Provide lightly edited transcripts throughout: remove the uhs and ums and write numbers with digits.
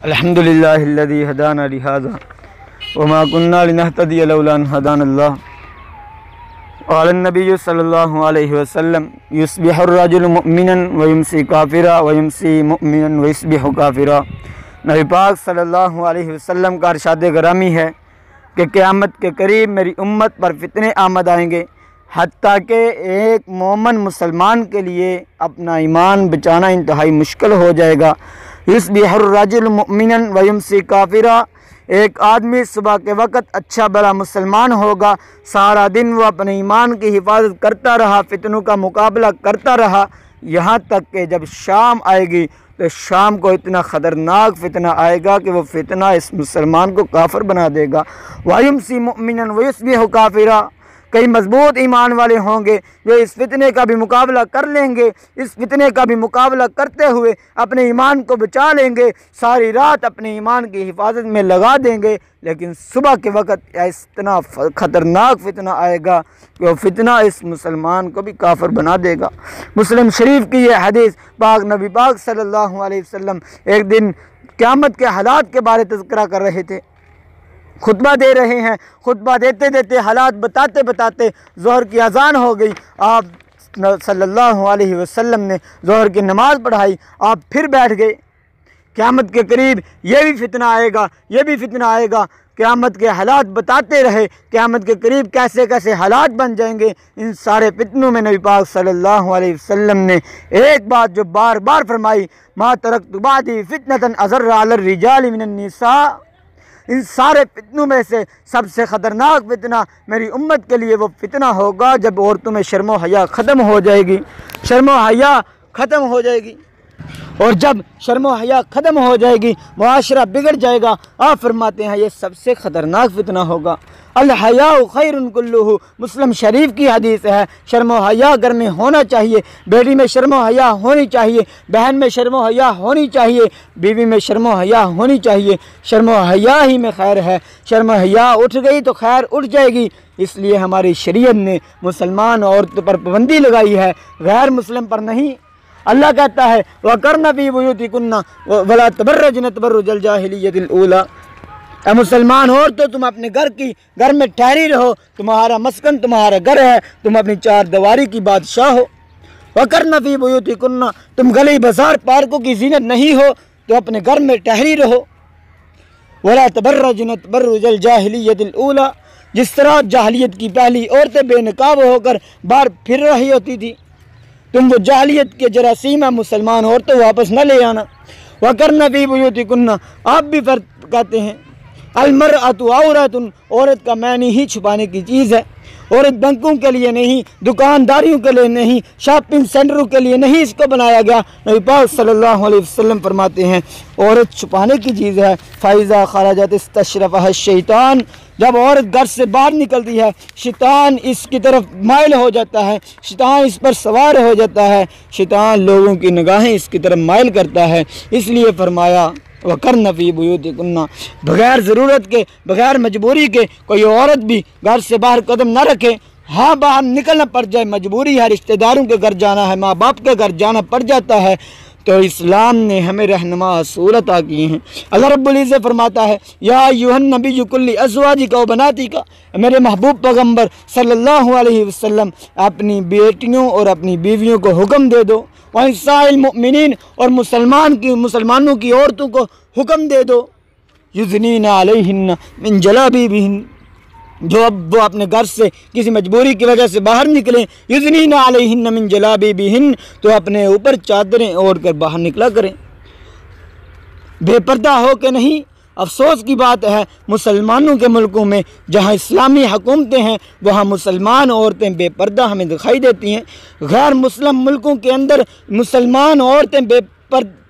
الحمد للہ الذی ہدانا لہذا وما كنا لنهتدی لولا ان ہدانا اللہ. قال النبی صلی اللہ علیہ وسلم یصبح الرجل مؤمنا ویمسی کافرا ویمسی مؤمنا ویصبح کافرا. نبی پاک صلی اللہ علیہ وسلم کا ارشاد گرامی ہے کہ قیامت کے قریب میری امت پر فتنے آمد آئیں گے، حتیٰ کہ ایک مومن مسلمان کے لیے اپنا ایمان بچانا انتہائی مشکل ہو جائے گا. یصبح الرجل مؤمنا ویمسی کافرا. ایک آدمی صبح کے وقت اچھا بڑا مسلمان ہوگا، سارا دن وہ اپنے ایمان کی حفاظت کرتا رہا، فتنوں کا مقابلہ کرتا رہا، یہاں تک کہ جب شام آئے گی تو شام کو اتنا خطرناک فتنہ آئے گا کہ وہ فتنہ اس مسلمان کو کافر بنا دے گا. وَيُمْسِي مُؤْمِنًا وَيُصْبِحُ كَافِرًا. کئی مضبوط ایمان والے ہوں گے جو اس فتنے کا بھی مقابلہ کر لیں گے، اس فتنے کا بھی مقابلہ کرتے ہوئے اپنے ایمان کو بچا لیں گے، ساری رات اپنے ایمان کی حفاظت میں لگا دیں گے، لیکن صبح کے وقت اتنا خطرناک فتنہ آئے گا کہ وہ فتنہ اس مسلمان کو بھی کافر بنا دے گا. مسلم شریف کی یہ حدیث پاک نبی پاک صلی اللہ علیہ وسلم ایک دن قیامت کے حالات کے بارے تذکرہ کر رہے تھے، خطبہ دے رہے ہیں. خطبہ دیتے دیتے حالات بتاتے بتاتے ظہر کی اذان ہو گئی. آپ صلی اللہ علیہ وسلم نے ظہر کی نماز پڑھائی، آپ پھر بیٹھ گئے. قیامت کے قریب یہ بھی فتنہ آئے گا، یہ بھی فتنہ آئے گا. قیامت کے حالات بتاتے رہے، قیامت کے قریب کیسے کیسے حالات بن جائیں گے. ان سارے فتنوں میں نبی پاک صلی اللہ علیہ وسلم نے ایک بات جو بار بار فرمائی، ما ترکت بعدی فتنة اضر علی الرجال من النساء. ان سارے فتنوں میں سے سب سے خطرناک فتنہ میری امت کے لیے وہ فتنہ ہوگا جب عورتوں میں شرم و حیا ختم ہو جائے گی. شرم و حیا ختم ہو جائے گی، اور جب شرم و حیا ختم ہو جائے گی معاشرہ بگڑ جائے گا. آپ فرماتے ہیں یہ سب سے خطرناک فتنہ ہوگا. الحیاء خیر کلہ، مسلم شریف کی حدیث ہے. شرم و حیا گھر میں ہونا چاہیے، بیٹی میں شرم و حیا ہونی چاہیے، بہن میں شرم و حیا ہونی چاہیے، بیوی میں شرم و حیا ہونی چاہیے. شرم و حیا ہی میں خیر ہے. شرم و حیا اٹھ گئی تو خیر اٹھ جائے گی. اس لیے ہماری شریعت نے مسلمان عورتوں پر پابندی لگائی ہے، غیر مسلم پر نہیں. اللہ کہتا ہے وَقَرْنَ فِي بُيُوتِكُنَّ وَلَا تَبَرَّجْنَ تَبَرُّجَ الْجَاهِلِيَّةِ الْأُولَىٰ. اے مسلمان عورتوں، تم اپنے گھر میں ٹھہری رہو، تمہارا مسکن تمہارا گھر ہے، تم اپنی چار دیواری کی بادشاہ ہو. وَقَرْنَ فِي بُيُوتِكُنَّ. تم گلی بازار پارکوں کی زینت نہیں ہو تو اپنے گھر میں ٹھہری رہو. وَلَا تَبَرَّجْنَ تَبَرُّجَ الْجَاهِلِيَّةِ الْأُولَىٰ. جس طرح جاہلیت کی پہلی عورتیں بے نقاب ہو کر باہر پھر رہی ہوتی تھی، تم وہ جاہلیت کے جراثیم ہیں مسلمان عورتوں واپس نہ لے آنا. وَقَرْنَ فِي بُيُوتِكُنَّ. آپ بھی فرق کہتے ہیں المرأۃ عورۃ، عورت کا معنی ہی چھپانے کی چیز ہے. عورت بینکوں کے لیے نہیں، دکانداریوں کے لیے نہیں، شاپنگ سینٹروں کے لیے نہیں اس کو بنایا گیا. نبی پاک صلی اللہ علیہ وسلم فرماتے ہیں عورت چھپانے کی چیز ہے. فَإِذَا خَرَجَتِ اسْتَشْرَفَهَا الشَّيْطَانُ. جب عورت گھر سے باہر نکلتی ہے شیطان اس کی طرف مائل ہو جاتا ہے، شیطان اس پر سوار ہو جاتا ہے، شیطان لوگوں کی نگاہیں اس کی طرف مائل کرتا ہے. اس لیے فرمایا وَقَرْنَ فِي بُيُوتِكُنَّ. بغیر ضرورت کے، بغیر مجبوری کے کوئی عورت بھی گھر سے باہر قدم نہ رکھے. ہاں باہر نکلنا پڑ جائے، مجبوری ہے، رشتہ داروں کے گھر جانا ہے، ماں باپ کے گھر جانا پڑ جاتا ہے، تو اسلام نے ہمیں رہنما اصول عطا کیے ہیں. اللہ رب العزت فرماتا ہے یا ایھا النبی قل لازواجک و بناتک. میرے محبوب پیغمبر صلی اللہ علیہ وسلم اپنی بیٹیوں اور اپنی بیویوں کو حکم دے دو، ونساء المؤمنین، اور مسلمانوں کی عورتوں کو حکم دے دو، یدنین علیہن من جلابیبہن. جو اب وہ اپنے گھر سے کسی مجبوری کی وجہ سے باہر نکلیں، یدنین علیہن من جلابیبہن، تو اپنے اوپر چادریں اوڑھ کر باہر نکلا کریں، بے پردہ ہو کے نہیں. افسوس کی بات ہے مسلمانوں کے ملکوں میں جہاں اسلامی حکومتیں ہیں وہاں مسلمان عورتیں بے پردہ ہمیں دکھائی دیتی ہیں. غیر مسلم ملکوں کے اندر مسلمان عورتیں بے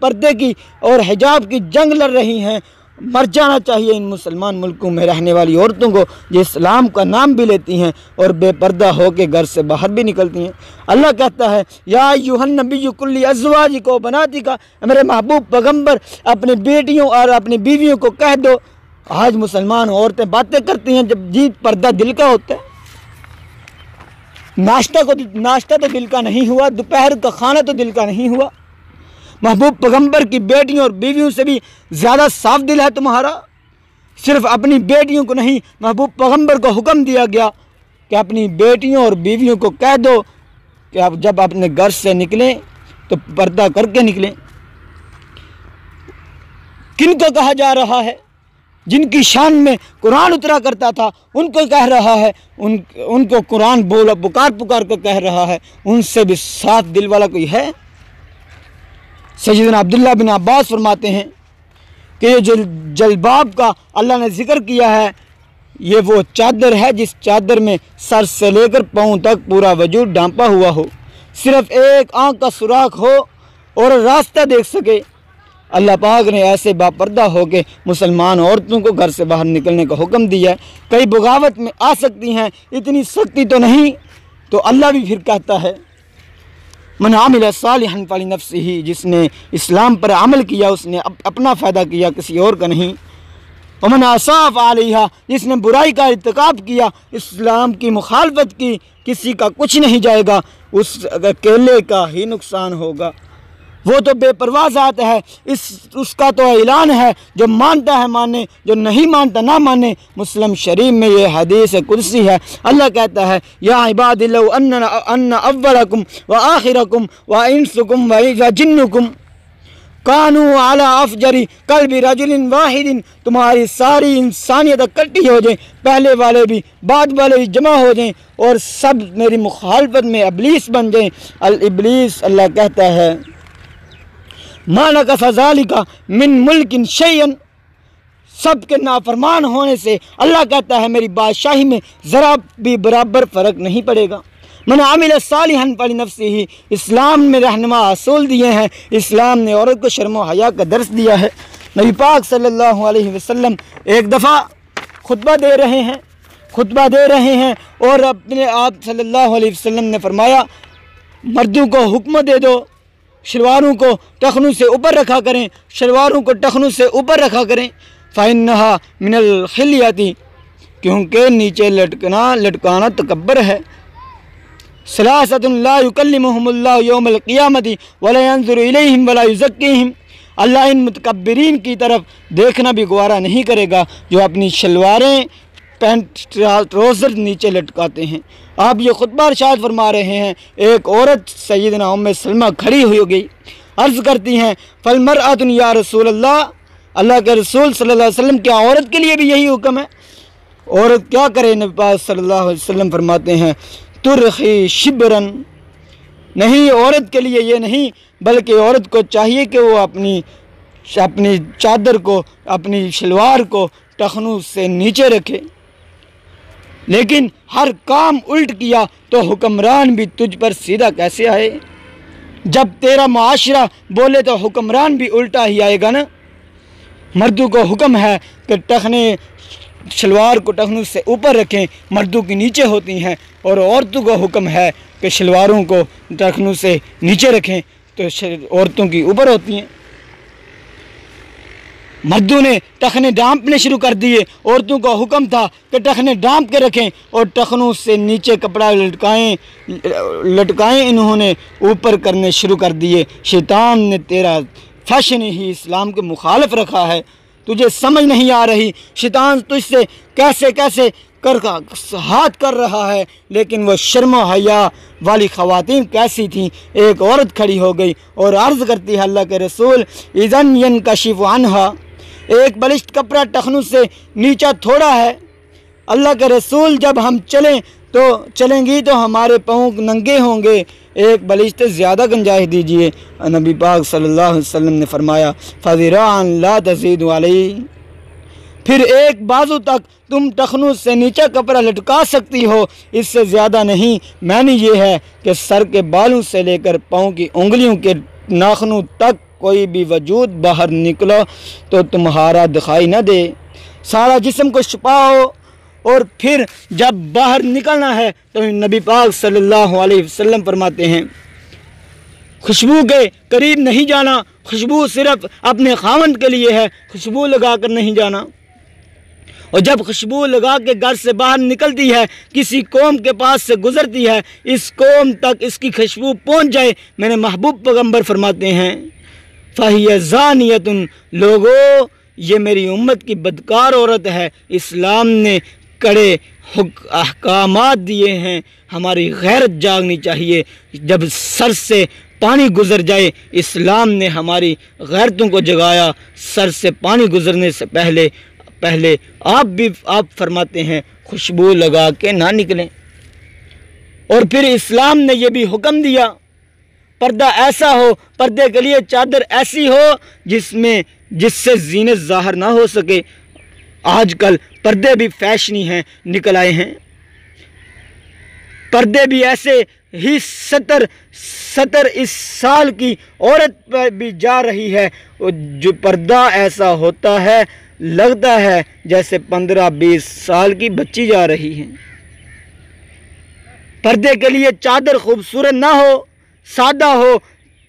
پردے کی اور حجاب کی جنگ لڑ رہی ہیں. مر جانا چاہیے ان مسلمان ملکوں میں رہنے والی عورتوں کو جو اسلام کا نام بھی لیتی ہیں اور بے پردہ ہو کے گھر سے باہر بھی نکلتی ہیں. اللہ کہتا ہے یا ایھا النبی قل لازواجک و بناتک. میرے محبوب پیغمبر اپنی بیٹیوں اور اپنی بیویوں کو کہہ دو. آج مسلمان عورتیں باتیں کرتی ہیں جب جی پردہ دل کا ہوتا ہے. ناشتہ تو دل کا نہیں ہوا، دوپہر کا کھانا تو دل کا نہیں ہوا. محبوب پیغمبر کی بیٹیوں اور بیویوں سے بھی زیادہ صاف دل ہے تمہارا؟ صرف اپنی بیٹیوں کو نہیں، محبوب پیغمبر کو حکم دیا گیا کہ اپنی بیٹیوں اور بیویوں کو کہہ دو کہ آپ جب اپنے گھر سے نکلیں تو پردہ کر کے نکلیں۔ کن کو کہا جا رہا ہے؟ جن کی شان میں قرآن اترا کرتا تھا ان کو کہہ رہا ہے، ان کو قرآن بولا پکار کر کہہ رہا ہے، ان سے بھی صاف دل والا کوئی ہے؟ سیدنا عبداللہ بن عباس فرماتے ہیں کہ یہ جو جلباب کا اللہ نے ذکر کیا ہے، یہ وہ چادر ہے جس چادر میں سر سے لے کر پاؤں تک پورا وجود ڈھانپا ہوا ہو، صرف ایک آنکھ کا سوراخ ہو اور راستہ دیکھ سکے۔ اللہ پاک نے ایسے باپردہ ہو کے مسلمان عورتوں کو گھر سے باہر نکلنے کا حکم دیا ہے۔ کئی بغاوت میں آ سکتی ہیں، اتنی سختی تو نہیں، تو اللہ بھی پھر کہتا ہے من عمل صالحا فلنفسہ، جس نے اسلام پر عمل کیا اس نے اپنا فائدہ کیا، کسی اور کا نہیں۔ ومن اساء فعلیہا، جس نے برائی کا ارتکاب کیا، اسلام کی مخالفت کی، کسی کا کچھ نہیں جائے گا، اس اکیلے کا ہی نقصان ہوگا۔ وہ تو بے پرواہ ذات ہے، اس کا تو اعلان ہے، جو مانتا ہے مانے، جو نہیں مانتا نہ مانے۔ مسلم شریف میں یہ حدیث قدسی ہے، اللہ کہتا ہے یا عباد لو ان اولکم وآخرکم وانسکم وجنکم کانوا علی افجر قلب رجل واحد، تمہاری ساری انسانیت اکٹھی ہو جائیں، پہلے والے بھی بعد والے بھی جمع ہو جائیں اور سب میری مخالفت میں ابلیس بن جائیں۔ الابلیس اللہ کہتا ہے ما نقص ذالک من ملک شیئا، سب کے نافرمان ہونے سے اللہ کہتا ہے میری بادشاہی میں ذرا بھی برابر فرق نہیں پڑے گا۔ من عمل صالحا فلنفسہ، اسلام میں رہنما اصول دیے ہیں، اسلام نے عورت کو شرم و حیا کا درس دیا ہے۔ نبی پاک صلی اللہ علیہ وسلم ایک دفعہ خطبہ دے رہے ہیں اور اپنے آپ صلی اللہ علیہ وسلم نے فرمایا مردوں کو حکم دے دو شلواروں کو ٹخنوں سے اوپر رکھا کریں، شلواروں کو ٹخنوں سے اوپر رکھا کریں، فَإِنَّهَا مِنَ الْخِلْيَةِ، کیونکہ نیچے لٹکانا تکبر ہے۔ ثَلَاثَةٌ لَا يُكَلِّمُهُمُ اللَّهُ يَوْمَ الْقِيَامَةِ وَلَا يَنظُرُ إِلَيْهِمْ وَلَا يُزَكِّيهِمْ، اللہ ان متکبرین کی طرف دیکھنا بھی گوارا نہیں کرے گا جو اپنی شلواریں پینٹ ٹراؤزر نیچے لٹکاتے ہیں۔ آپ یہ خطبہ ارشاد فرما رہے ہیں، ایک عورت سیدنا ام سلمہ کھڑی ہوئی گئی، عرض کرتی ہیں فالمرأۃ یا رسول اللہ، اللہ کے رسول صلی اللہ علیہ وسلم کیا عورت کے لیے بھی یہی حکم ہے؟ عورت کیا کرے؟ نبی پاک صلی اللہ علیہ وسلم فرماتے ہیں ترخی شبرن، نہیں عورت کے لیے یہ نہیں، بلکہ عورت کو چاہیے کہ وہ اپنی چادر کو، اپنی شلوار کو ٹخنوں سے نیچے رکھے۔ لیکن ہر کام الٹ کیا تو حکمران بھی تجھ پر سیدھا کیسے آئے؟ جب تیرا معاشرہ بولے تو حکمران بھی الٹا ہی آئے گا نا۔ مردوں کو حکم ہے کہ شلوار کو ٹخنوں سے اوپر رکھیں، مردوں کی نیچے ہوتی ہیں، اور عورتوں کو حکم ہے کہ شلواروں کو ٹخنوں سے نیچے رکھیں تو عورتوں کی اوپر ہوتی ہیں۔ مردوں نے ٹخنے ڈانپنے شروع کر دیے، عورتوں کا حکم تھا کہ ٹخنے ڈانپ کے رکھیں اور ٹخنوں سے نیچے کپڑا لٹکائیں انہوں نے اوپر کرنے شروع کر دیے۔ شیطان نے تیرا فیشن ہی اسلام کے مخالف رکھا ہے، تجھے سمجھ نہیں آ رہی، شیطان تجھ سے کیسے ہاتھ کر رہا ہے۔ لیکن وہ شرم و حیا والی خواتین کیسی تھیں؟ ایک عورت کھڑی ہو گئی اور عرض کرتی ہے اللہ کے رسول اذن ینکشف عنہا، ایک بلشت کپڑا ٹخنوں سے نیچا تھوڑا ہے، اللہ کے رسول جب ہم چلیں گی تو ہمارے پاؤں ننگے ہوں گے، ایک بلشت زیادہ گنجائش دیجئے۔ نبی پاک صلی اللہ علیہ وسلم نے فرمایا فذراعا لا تزید علیہ، پھر ایک بازو تک تم ٹخنوں سے نیچے کپڑا لٹکا سکتی ہو، اس سے زیادہ نہیں۔ میں نے یہ ہے کہ سر کے بالوں سے لے کر پاؤں کی انگلیوں کے ناخنوں تک کوئی بھی وجود باہر نکلو تو تمہارا دکھائی نہ دے، سارا جسم کو چھپاؤ، اور پھر جب باہر نکلنا ہے تو نبی پاک صلی اللہ علیہ وسلم فرماتے ہیں خوشبو کے قریب نہیں جانا، خوشبو صرف اپنے خاوند کے لیے ہے، خوشبو لگا کر نہیں جانا۔ اور جب خوشبو لگا کے گھر سے باہر نکلتی ہے، کسی قوم کے پاس سے گزرتی ہے، اس قوم تک اس کی خوشبو پہنچ جائے، میرے محبوب پیغمبر فرماتے ہیں فَهِيَ زَانِيَةٌ، لوگو یہ میری امت کی بدکار عورت ہے۔ اسلام نے کڑے احکامات دیے ہیں، ہماری غیرت جاگنی چاہیے۔ جب سر سے پانی گزر جائے، اسلام نے ہماری غیرتوں کو جگایا۔ سر سے پانی گزرنے سے پہلے آپ فرماتے ہیں خوشبو لگا کے نہ نکلیں۔ اور پھر اسلام نے یہ بھی حکم دیا پردہ ایسا ہو، پردے کے لیے چادر ایسی ہو جس سے زینت ظاہر نہ ہو سکے۔ آج کل پردے بھی فیشنی ہیں، نکل آئے ہیں۔ پردے بھی ایسے ہی 70 اس سال کی عورت پر بھی جا رہی ہے، جو پردہ ایسا ہوتا ہے لگتا ہے جیسے 15-20 سال کی بچی جا رہی ہے۔ پردے کے لیے چادر خوبصورت نہ ہو، سادہ ہو،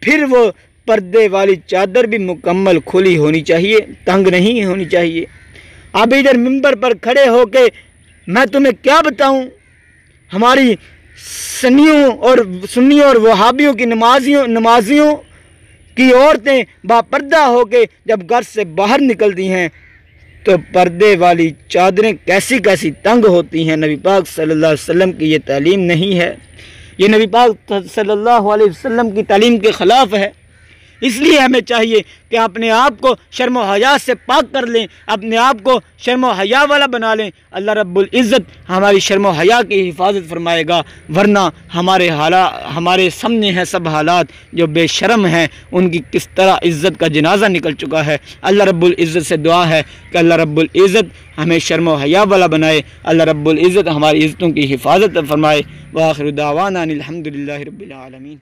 پھر وہ پردے والی چادر بھی مکمل کھلی ہونی چاہیے، تنگ نہیں ہونی چاہیے۔ اب ادھر ممبر پر کھڑے ہو کے میں تمہیں کیا بتاؤں، ہماری سنیوں اور وہابیوں کی نمازیوں کی عورتیں باپردہ ہو کے جب گھر سے باہر نکلتی ہیں تو پردے والی چادریں کیسی تنگ ہوتی ہیں۔ نبی پاک صلی اللہ علیہ وسلم کی یہ تعلیم نہیں ہے، یہ نبی پاک صلی اللہ علیہ وسلم کی تعلیم کے خلاف ہے۔ اس لیے ہمیں چاہیے کہ اپنے آپ کو شرم و حیا سے پاک کر لیں، اپنے آپ کو شرم و حیا والا بنا لیں۔ اللہ رب العزت ہماری شرم و حیا کی حفاظت فرمائے گا، ورنہ ہمارے سامنے ہیں سب حالات، جو بے شرم ہیں ان کی کس طرح عزت کا جنازہ نکل چکا ہے۔ اللہ رب العزت سے دعا ہے کہ اللہ رب العزت ہمیں شرم و حیا والا بنائے، اللہ رب العزت ہماری عزتوں کی حفاظت فرمائے۔ وآخر دعوانا ان الحمد للہ رب العالمین۔